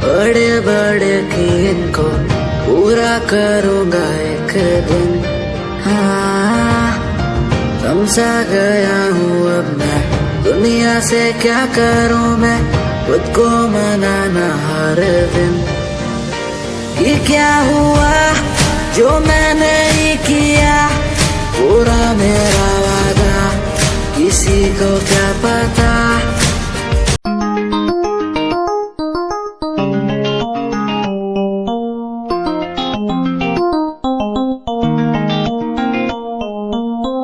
बड़े बड़े कि इनको पूरा करूंगा एक दिन। हाँ समझा गया हूँ अब मैं दुनिया से क्या करूँ मैं, खुद को मनाना हर दिन। ये क्या हुआ जो मैंने ही किया, पूरा मेरा वादा किसी को क्या पता।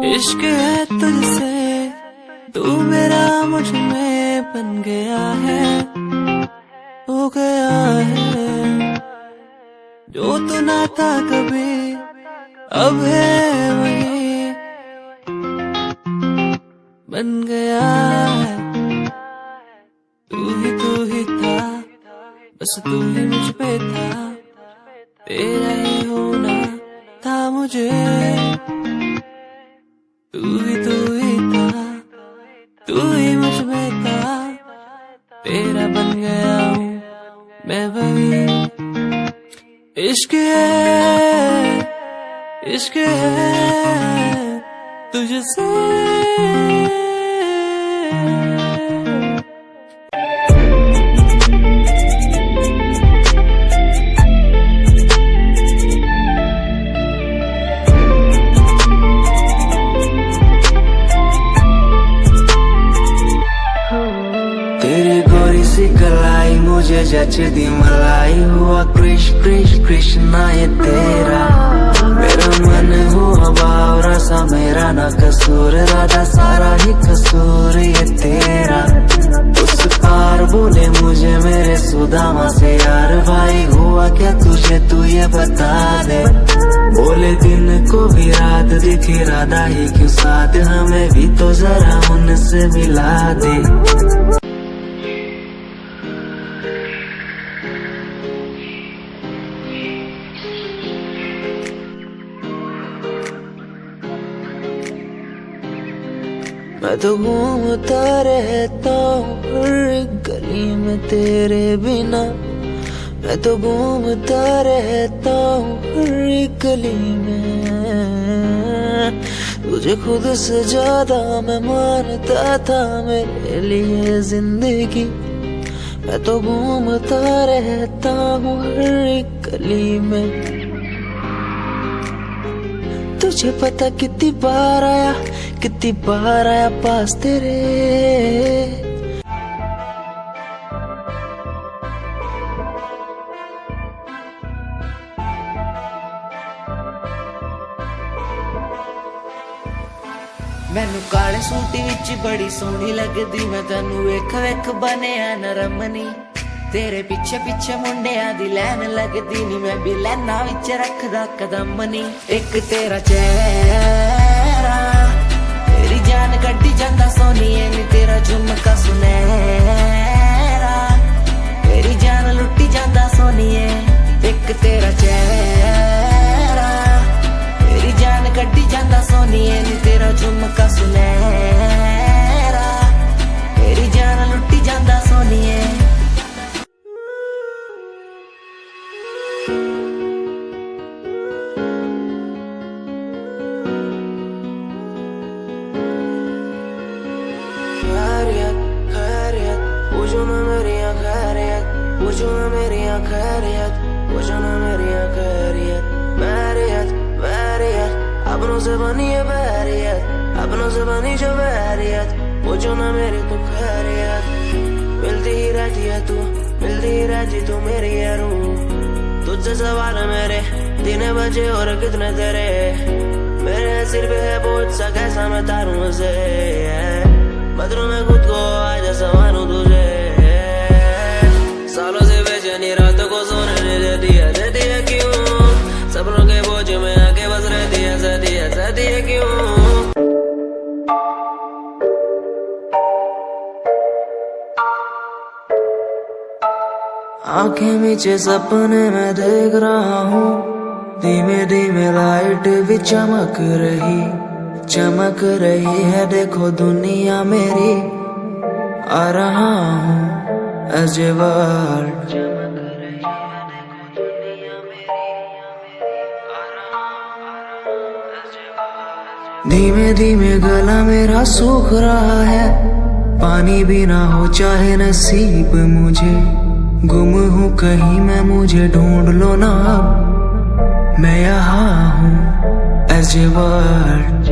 इश्क है तुझसे, तू मेरा मुझ में बन गया है, हो गया है। जो तू ना था कभी अब है वही बन गया है। तू ही था, बस तू ही मुझ पे था, तेरा ही होना था मुझे। तू ही था, तू ही मुझ में था, तेरा बन गया हूँ मैं वही। इश्क है, इश्क है तुझसे। तेरी गोरी सी कलाई मुझे जचती मलाई, हुआ कृष कृष कृष्णा ये तेरा। मेरा मन हुआ बावरा सा, मेरा ना कसूर, राधा सारा ही कसूर ये तेरा। उस पार बोले मुझे मेरे सुदामा से, यार भाई हुआ क्या तुझे तू ये बता दे। बोले दिन को भी रात दिखी राधा ही क्यों साथ, हमें भी तो जरा उनसे मिला दे। मैं तो घूमता रहता हूँ हर एक गली में तेरे बिना, मैं तो घूमता रहता हूँ हर एक गली में। तुझे खुद से ज्यादा मैं मानता था मेरे लिए जिंदगी, मैं तो घूमता रहता हूँ हर एक गली में। तुझे पता कितनी बार आया पास तेरे। मैनू काले सूटी विच बड़ी सोहनी लगदी, मैं तैनू वेख वेख बनिया नरमनी। तेरे पीछे पीछे मुंडिया दी लैन लगदी नी, मैं भी लैना विच रखदा कदम नी। एक तेरा चेहरा तेरी जान कड्डी जांदा सोनिए नी, तेरा झुमका सुनहरा तेरी जान लुट्टी जांदा सोनिए। एक तेरा चेहरा तेरी जान कड्डी जांदा सोनिए नी, तेरा झुमका सुनहरा तेरी जान लुट्टी जांदा सोनिए। पूछो ना मेरी खैरियत, पूछो ना मेरी खैरियत, पूछो ना मेरी खैरियत। मैरियत मैरियत अपनों से बनी है बैरियत, अपनों से बनी जो बैरियत। पूछो ना मेरी तू खैरियत, मिलती ही रहती है तू, मिलती ही रहती तू मेरी है रूह। तुझसे सवाल है मेरे दिन बजे और कितने तेरे, मेरे सिर पे है बोझ सा कैसा मैं तारूं उसे। बदलूं मैं खुद को आज संवारूं तुझे, सालों से बेचैनी रात को सोने नहीं देती है क्यों। सपनों के बोझ में आके बस रहती है क्यों। आंखें नीचे सपने में देख रहा हूँ, धीमे धीमे लाइट भी चमक रही है। देखो दुनिया मेरी आ रहा हूँ as a world। धीमे धीमे गला मेरा सूख रहा है, पानी भी ना हो चाहे नसीब मुझे। गुम हूँ कहीं मैं, मुझे ढूंढ लो ना अब, मैं यहाँ हूँ as a world।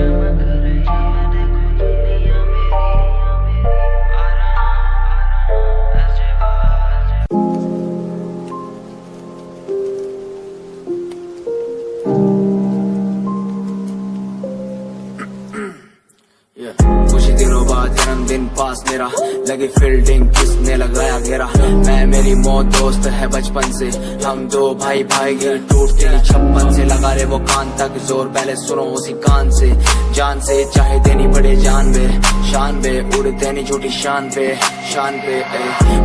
कुछ दिनों बाद जन्मदिन पास मेरा, लगी फील्डिंग किसने लगाया घेरा। मैं मेरी मौत दोस्त है बचपन से, हम दो भाई गिर टूटते ही छप्पन से। लगा रे वो कान तक जोर, पहले सुनो उसी कान से। जान से चाहे देनी पड़े जान बे, शान बे उड़ते नहीं झूठी शान पे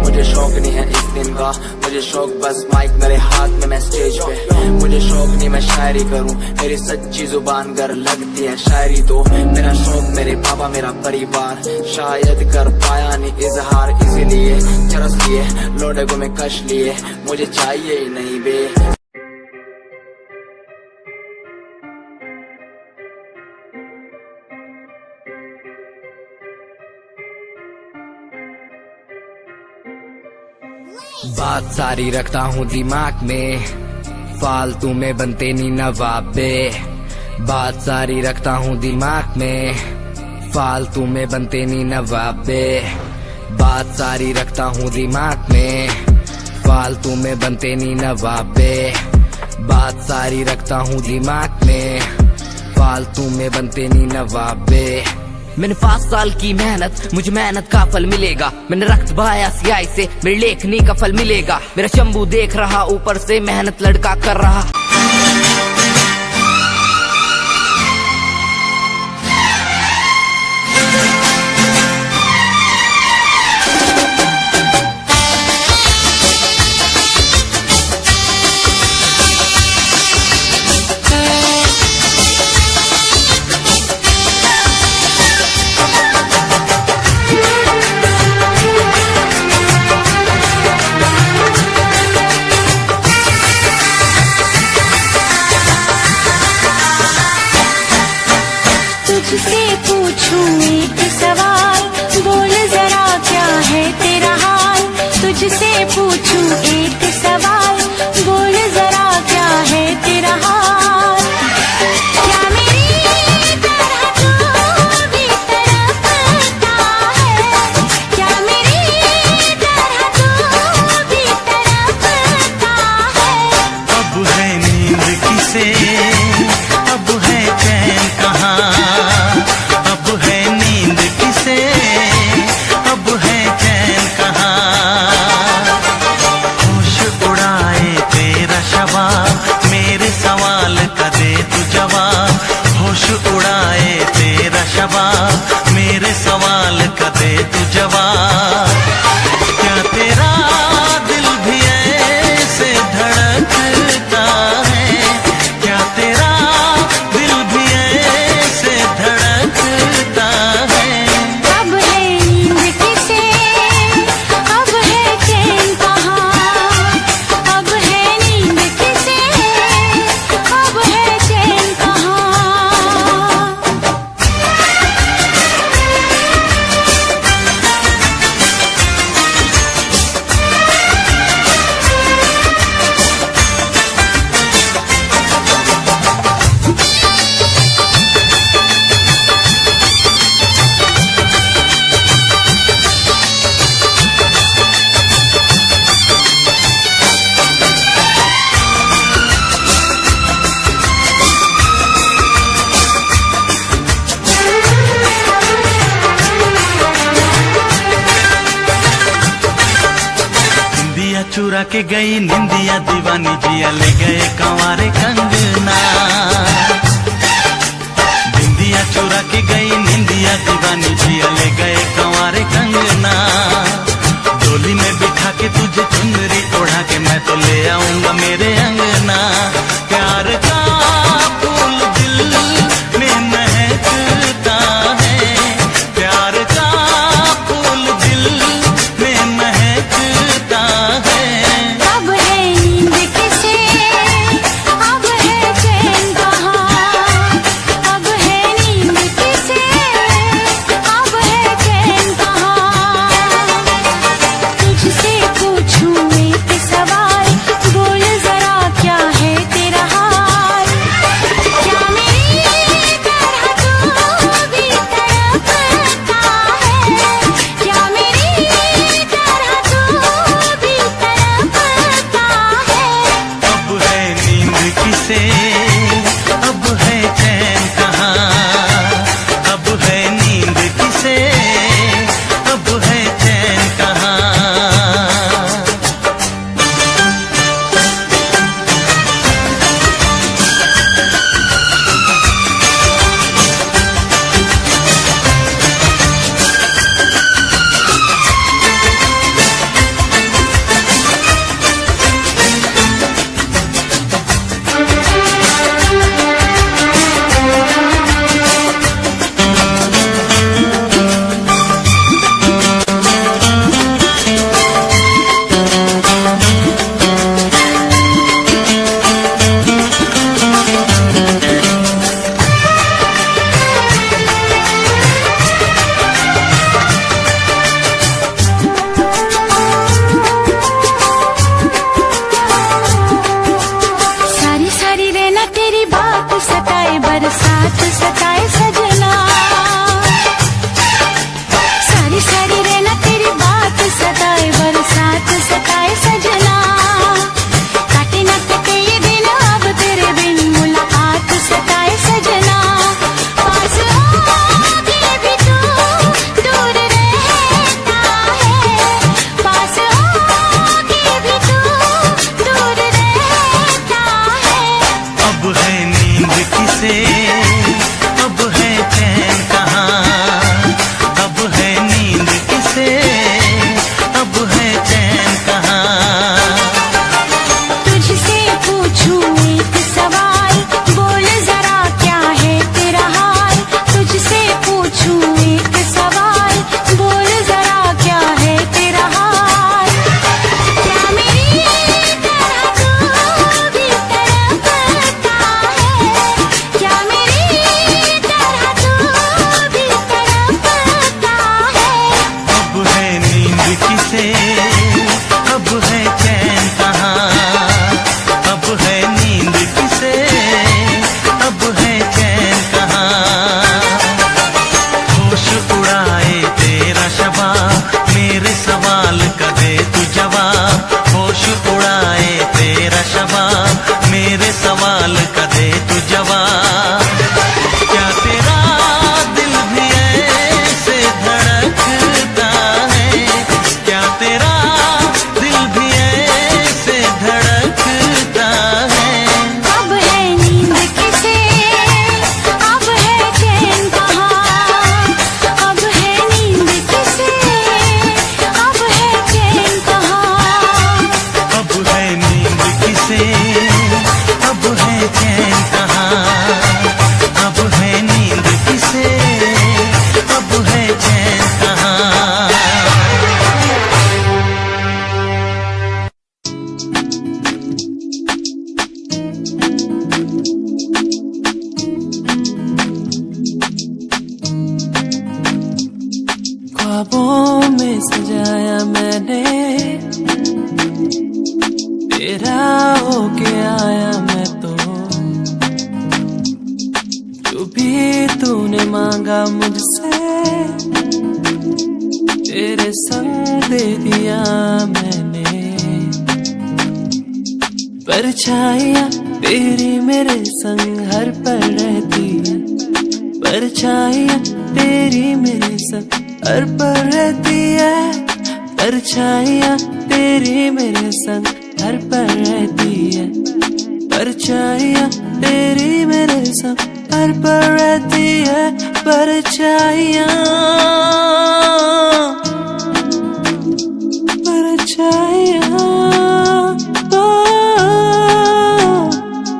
मुझे शौक नहीं है इस दिन का, मुझे शौक बस माइक मेरे हाथ में, मैं स्टेज पे। मुझे शौक नहीं मैं शायरी करूं, मेरी सच्ची जुबान गर लगती है शायरी तो। मेरा शौक मेरे पापा मेरा परिवार, शायद कर पाया नहीं इजहार, इसीलिए चरस लिए लोडे को मैं कश लिए, मुझे चाहिए ही नहीं बे। बात सारी रखता हूँ दिमाग में, फालतू में बनते नहीं नवाबे। बात सारी रखता हूँ दिमाग में, फालतू में बनते नहीं नवाबे। बात सारी रखता हूँ दिमाग में, फालतू में बनते नहीं नवाबे। बात सारी रखता हूँ दिमाग में, फालतू में बनते नहीं नवाबे। मैंने 5 साल की मेहनत, मुझे मेहनत का फल मिलेगा। मैंने रक्त बहाया सियाही से, मेरी लेखनी का फल मिलेगा। मेरा शंभू देख रहा ऊपर से, मेहनत लड़का कर रहा। तुझसे पूछूं एक सवाल, बोल जरा क्या है तेरा हाल। तुझसे पूछूं एक सवाल, बोल जरा क्या है तेरा हाल। क्या मेरी तरह तू भी तड़पता है, क्या मेरी तरह तू भी तड़पता है। अब है नींद किसे, अब है चैन कहाँ। अब है नींद किसे, अब है चैन कहाँ। होश उड़ाए तेरा शबाब, मेरे सवाल का दे तू जवाब। होश उड़ाए तेरा शबाब, मेरे सवाल का दे तू जवाब। क्या तेरा दिल भी ऐसे धड़कता है, क्या तेरा दिल भी ऐसे धड़कता है। अब है नींद किसे, अब है चैन कहाँ। अब है नींद किसे, अब है चैन कहाँ। निंदिया चुरा के गई निंदिया दीवानी, जिया ले गए कंवारे कंगना। निंदिया चुरा के गई निंदिया दीवानी, जिया ले गए कंवारे कंगना। डोली में बिठा के तुझे चुनरी ओढ़ा के मैं तो ले आऊंगा मेरे अंगना। प्यार का फूल दिल में महकता है, प्यार का फूल दिल में महकता है। अब है नींद किसे, अब है चैन कहाँ। अब है नींद किसे, होश उड़ाए तेरा शबाब, मेरे सवाल का दे तू जवाब। होश उड़ाए तेरा शबाब, मेरे सवाल का दे तू जवाब। क्या तेरा दिल भी ऐसे धड़कता है, क्या तेरा दिल भी ऐसे धड़कता है। अब है नींद किसे, अब है चैन कहाँ, अब है नींद किसे, अब है चैन कहाँ। अब है नींद किसे, अब है चैन कहाँ। अब है नींद किसे, अब है चैन कहाँ। ख्वाबों में सजाया मैंने, तेरा होके आया मैं तो। जो भी तूने मांगा मुझसे, तेरे संग दे दिया मैंने। परछाइयाँ तेरी मेरे संग हर पल रहती है, परछाइयाँ तेरी मेरे संग हर पल रहती है। परछाइयाँ तेरी मेरे संग हर पल रहती है, परछाइयाँ तेरी मेरे संग हर पल रहती है। परछाइयाँ